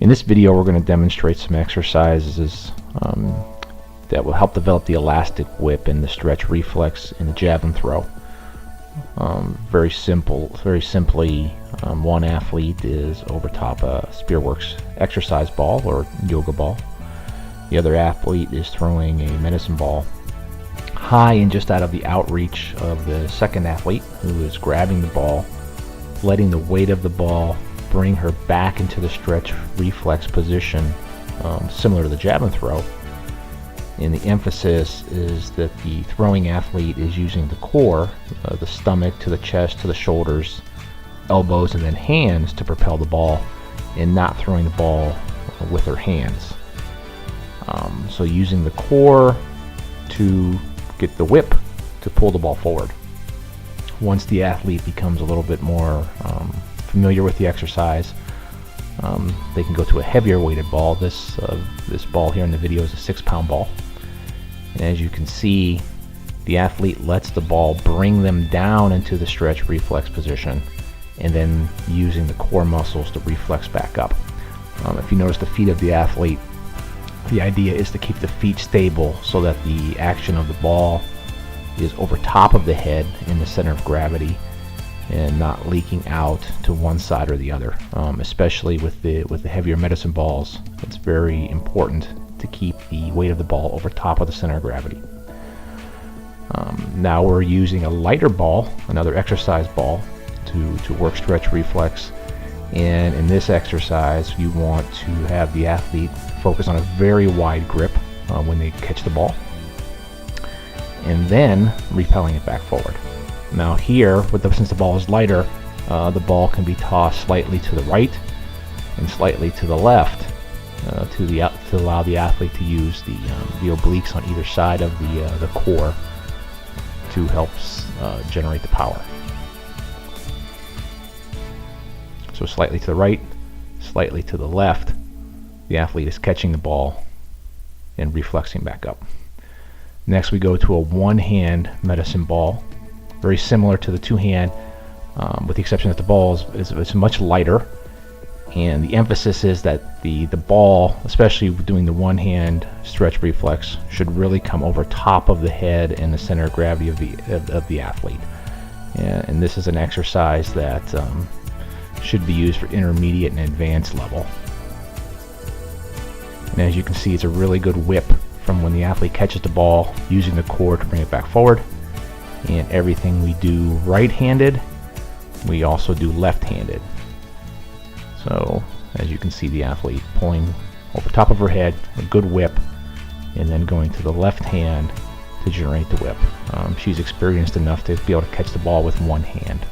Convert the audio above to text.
In this video we're going to demonstrate some exercises that will help develop the elastic whip and the stretch reflex in the javelin throw. Very simply, one athlete is over top a SPEARWERX exercise ball or yoga ball. The other athlete is throwing a medicine ball high and just out of the outreach of the second athlete, who is grabbing the ball, letting the weight of the ball bring her back into the stretch reflex position, similar to the javelin throw. And the emphasis is that the throwing athlete is using the core, the stomach to the chest to the shoulders, elbows, and then hands to propel the ball, and not throwing the ball with her hands. So using the core to get the whip to pull the ball forward. Once the athlete becomes a little bit more familiar with the exercise, they can go to a heavier weighted ball. This ball here in the video is a 6-pound ball. And as you can see, the athlete lets the ball bring them down into the stretch reflex position, and then using the core muscles to reflex back up. If you notice the feet of the athlete, the idea is to keep the feet stable so that the action of the ball is over top of the head in the center of gravity and not leaking out to one side or the other. Especially with the heavier medicine balls, it's very important to keep the weight of the ball over top of the center of gravity. Now we're using a lighter ball, another exercise ball, to work stretch reflex. And in this exercise, you want to have the athlete focus on a very wide grip when they catch the ball, and then repelling it back forward. Now here, since the ball is lighter, the ball can be tossed slightly to the right and slightly to the left to allow the athlete to use the obliques on either side of the core to help generate the power. So slightly to the right, slightly to the left, the athlete is catching the ball and reflexing back up. Next we go to a one-hand medicine ball, very similar to the two-hand, with the exception that the ball is much lighter, and the emphasis is that the ball, especially doing the one-hand stretch reflex, should really come over top of the head and the center of gravity of the athlete. And this is an exercise that should be used for intermediate and advanced level. And as you can see, it's a really good whip from when the athlete catches the ball, using the core to bring it back forward. And everything we do right-handed, we also do left-handed. So as you can see, the athlete pulling over top of her head, a good whip, and then going to the left hand to generate the whip. She's experienced enough to be able to catch the ball with one hand.